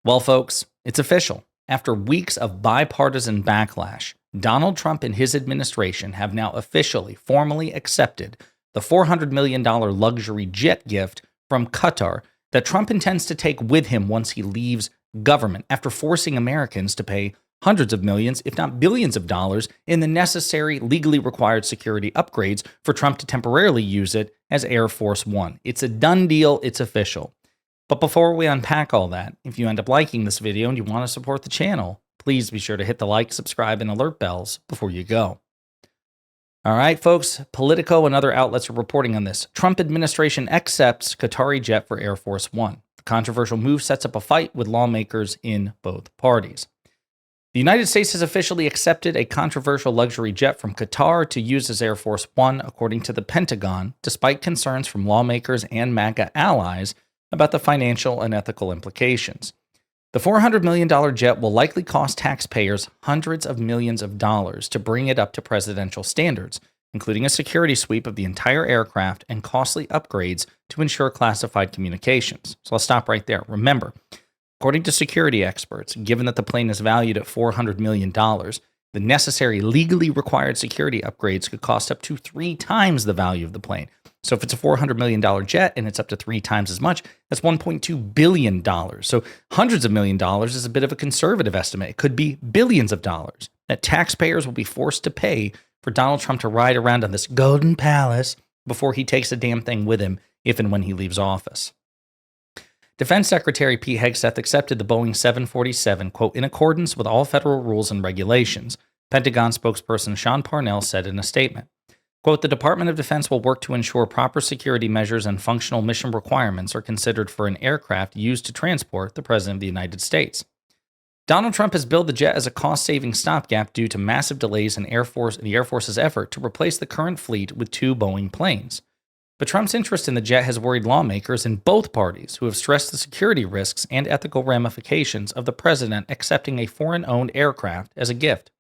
Well, folks, it's official. After weeks of bipartisan backlash, Donald Trump and his administration have now officially, formally accepted the $400 million luxury jet gift from Qatar that Trump intends to take with him once he leaves government after forcing Americans to pay hundreds of millions, if not billions of dollars in the necessary legally required security upgrades for Trump to temporarily use it as Air Force One. It's a done deal. It's official. But before we unpack all that, if you end up liking this video and you want to support the channel, please be sure to hit the like, subscribe, and alert bells before you go. All right, folks, Politico and other outlets are reporting on this. Trump administration accepts Qatari jet for Air Force One. The controversial move sets up a fight with lawmakers in both parties. The United States has officially accepted a controversial luxury jet from Qatar to use as Air Force One, according to the Pentagon, despite concerns from lawmakers and MAGA allies about the financial and ethical implications. The $400 million jet will likely cost taxpayers hundreds of millions of dollars to bring it up to presidential standards, including a security sweep of the entire aircraft and costly upgrades to ensure classified communications. So I'll stop right there. Remember, according to security experts, given that the plane is valued at $400 million, the necessary legally required security upgrades could cost up to 3 times the value of the plane. So if it's a $400 million jet and it's up to 3 times as much, that's $1.2 billion. So hundreds of million dollars is a bit of a conservative estimate. It could be billions of dollars that taxpayers will be forced to pay for Donald Trump to ride around on this golden palace before he takes a damn thing with him if and when he leaves office. Defense Secretary Pete Hegseth accepted the Boeing 747, quote, in accordance with all federal rules and regulations, Pentagon spokesperson Sean Parnell said in a statement. Quote, the Department of Defense will work to ensure proper security measures and functional mission requirements are considered for an aircraft used to transport the President of the United States. Donald Trump has billed the jet as a cost-saving stopgap due to massive delays in the Air Force's effort to replace the current fleet with 2 Boeing planes. But Trump's interest in the jet has worried lawmakers in both parties who have stressed the security risks and ethical ramifications of the president accepting a foreign-owned aircraft as a gift.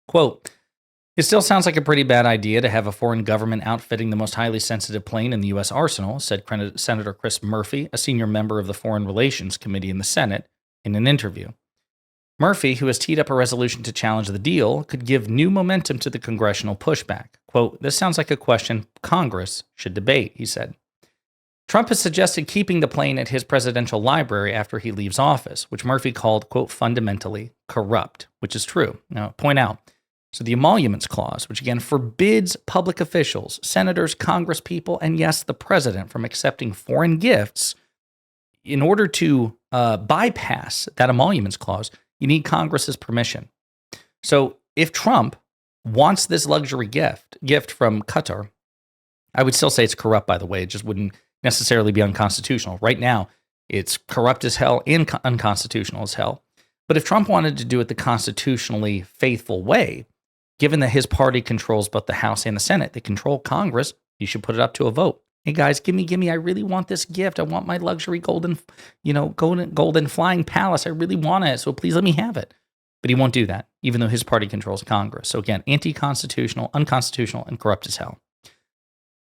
Quote, it still sounds like a pretty bad idea to have a foreign government outfitting the most highly sensitive plane in the U.S. arsenal, said Senator Chris Murphy, a senior member of the Foreign Relations Committee in the Senate, in an interview. Murphy, who has teed up a resolution to challenge the deal, could give new momentum to the congressional pushback. Quote, this sounds like a question Congress should debate, he said. Trump has suggested keeping the plane at his presidential library after he leaves office, which Murphy called, quote, fundamentally corrupt, which is true. Now, point out, so the emoluments clause, which again forbids public officials, senators, congresspeople, and yes, the president from accepting foreign gifts, in order to bypass that emoluments clause, you need Congress's permission. So if Trump wants this luxury gift from Qatar, I would still say it's corrupt, by the way. It just wouldn't necessarily be unconstitutional. Right now, it's corrupt as hell and unconstitutional as hell. But if Trump wanted to do it the constitutionally faithful way, given that his party controls both the House and the Senate, they control Congress, you should put it up to a vote. Hey guys, give me, I really want this gift. I want my luxury golden flying palace. I really want it, so please let me have it. But he won't do that, even though his party controls Congress. So again, anti-constitutional, unconstitutional, and corrupt as hell.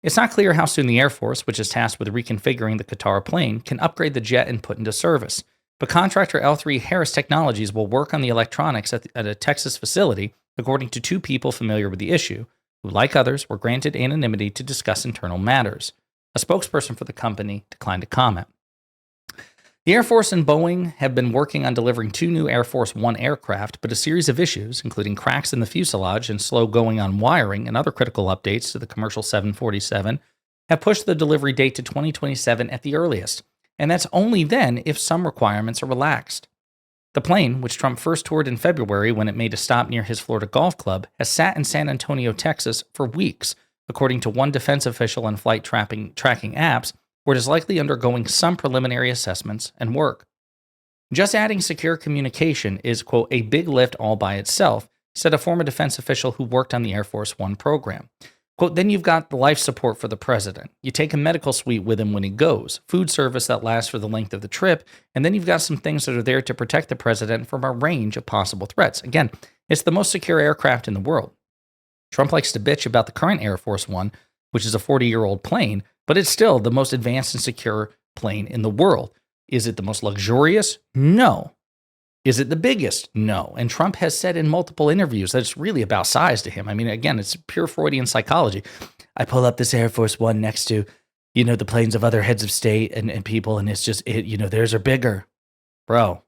It's not clear how soon the Air Force, which is tasked with reconfiguring the Qatar plane, can upgrade the jet and put into service. But contractor L3 Harris Technologies will work on the electronics at a Texas facility, according to 2 people familiar with the issue, who, like others, were granted anonymity to discuss internal matters. A spokesperson for the company declined to comment. The Air Force and Boeing have been working on delivering 2 new Air Force One aircraft, but a series of issues, including cracks in the fuselage and slow going on wiring and other critical updates to the commercial 747, have pushed the delivery date to 2027 at the earliest. And that's only then if some requirements are relaxed. The plane, which Trump first toured in February when it made a stop near his Florida golf club, has sat in San Antonio, Texas for weeks, according to one defense official and flight tracking apps, where it is likely undergoing some preliminary assessments and work. Just adding secure communication is, quote, a big lift all by itself, said a former defense official who worked on the Air Force One program. Quote, then you've got the life support for the president. You take a medical suite with him when he goes, food service that lasts for the length of the trip, and then you've got some things that are there to protect the president from a range of possible threats. Again, it's the most secure aircraft in the world. Trump likes to bitch about the current Air Force One, which is a 40-year-old plane, but it's still the most advanced and secure plane in the world. Is it the most luxurious? No. Is it the biggest? No. And Trump has said in multiple interviews that it's really about size to him. I mean, again, it's pure Freudian psychology. I pull up this Air Force One next to, the planes of other heads of state and people, and it's just, theirs are bigger. Bro,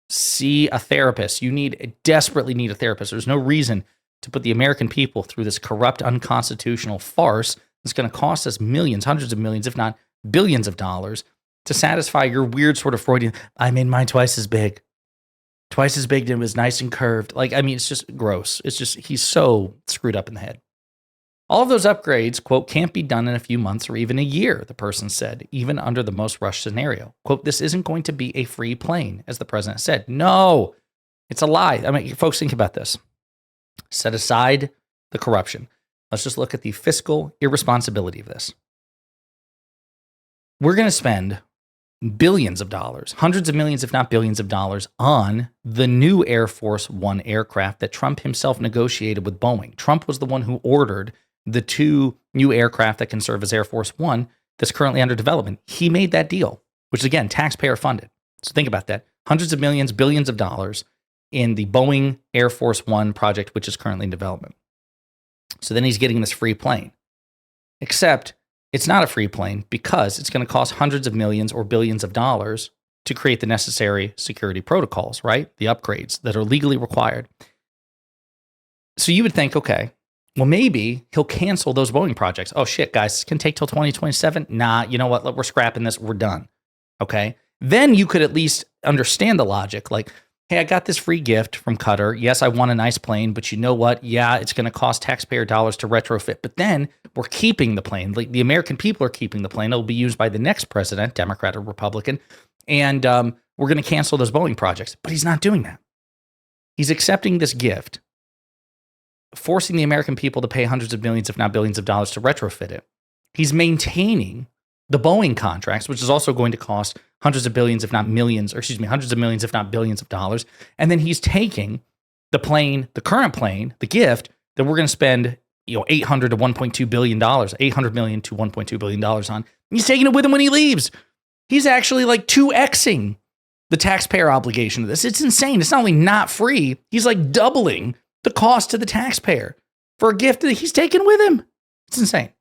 see a therapist. You desperately need a therapist. There's no reason to put the American people through this corrupt, unconstitutional farce that's going to cost us millions, hundreds of millions, if not billions of dollars to satisfy your weird sort of Freudian, I made mine twice as big and it was nice and curved. It's just gross. It's just, he's so screwed up in the head. All of those upgrades, quote, can't be done in a few months or even a year, the person said, even under the most rushed scenario. Quote, this isn't going to be a free plane, as the president said. No, it's a lie. I mean, folks, think about this. Set aside the corruption. Let's just look at the fiscal irresponsibility of this. We're going to spend billions of dollars, hundreds of millions, if not billions of dollars, on the new Air Force One aircraft that Trump himself negotiated with Boeing. Trump was the one who ordered the 2 new aircraft that can serve as Air Force One that's currently under development. He made that deal, which is, again, taxpayer funded. So think about that. Hundreds of millions, billions of dollars in the Boeing Air Force One project, which is currently in development. So then he's getting this free plane. Except it's not a free plane because it's going to cost hundreds of millions or billions of dollars to create the necessary security protocols, right? The upgrades that are legally required. So you would think, okay, well, maybe he'll cancel those Boeing projects. Oh, shit, guys, this can take till 2027. Nah, you know what? We're scrapping this. We're done. Okay. Then you could at least understand the logic. Like, hey, I got this free gift from Qatar. Yes, I want a nice plane, but you know what? Yeah, it's going to cost taxpayer dollars to retrofit. But then we're keeping the plane. Like, the American people are keeping the plane. It'll be used by the next president, Democrat or Republican. And we're going to cancel those Boeing projects. But he's not doing that. He's accepting this gift, forcing the American people to pay hundreds of millions, if not billions of dollars to retrofit it. He's maintaining the Boeing contracts, which is also going to cost hundreds of billions, if not millions, hundreds of millions, if not billions of dollars. And then he's taking the plane, the current plane, the gift that we're going to spend, $800 to $1.2 billion, $800 million to $1.2 billion on. He's taking it with him when he leaves. He's actually like 2xing the taxpayer obligation of this. It's insane. It's not only not free, he's like doubling the cost to the taxpayer for a gift that he's taken with him. It's insane.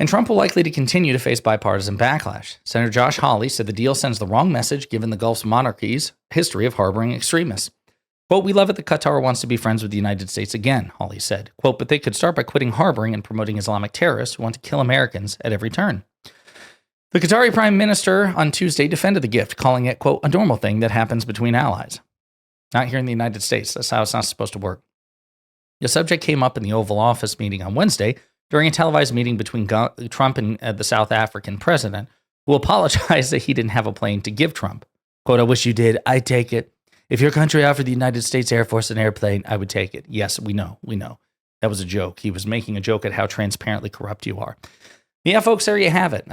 And Trump will likely to continue to face bipartisan backlash. Senator Josh Hawley said the deal sends the wrong message given the Gulf's monarchy's history of harboring extremists. Quote, we love it that Qatar wants to be friends with the United States again, Hawley said. Quote, but they could start by quitting harboring and promoting Islamic terrorists who want to kill Americans at every turn. The Qatari prime minister on Tuesday defended the gift, calling it, quote, a normal thing that happens between allies. Not here in the United States. That's how it's not supposed to work. The subject came up in the Oval Office meeting on Wednesday during a televised meeting between Trump and the South African president, who apologized that he didn't have a plane to give Trump. Quote, I wish you did. I'd take it. If your country offered the United States Air Force an airplane, I would take it. Yes, we know. That was a joke. He was making a joke at how transparently corrupt you are. Yeah, folks, there you have it.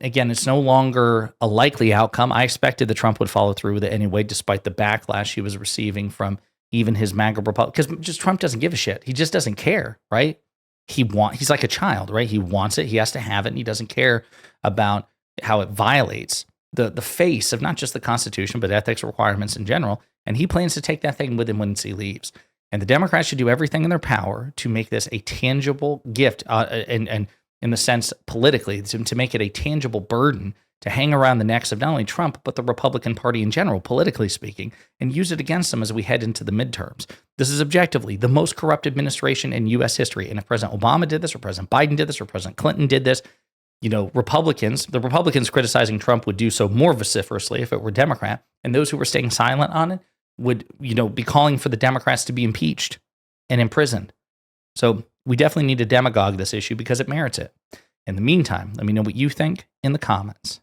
Again, it's no longer a likely outcome. I expected that Trump would follow through with it anyway, despite the backlash he was receiving from even his MAGA Republic. Because just Trump doesn't give a shit. He just doesn't care, right? He's like a child, right? He wants it. He has to have it. And he doesn't care about how it violates the face of not just the Constitution, but ethics requirements in general. And he plans to take that thing with him once he leaves. And the Democrats should do everything in their power to make this a tangible gift, and in the sense politically, to make it a tangible burden to hang around the necks of not only Trump, but the Republican Party in general, politically speaking, and use it against them as we head into the midterms. This is objectively the most corrupt administration in U.S. history. And if President Obama did this, or President Biden did this, or President Clinton did this, the Republicans criticizing Trump would do so more vociferously if it were Democrat. And those who were staying silent on it would, be calling for the Democrats to be impeached and imprisoned. So we definitely need to demagogue this issue because it merits it. In the meantime, let me know what you think in the comments.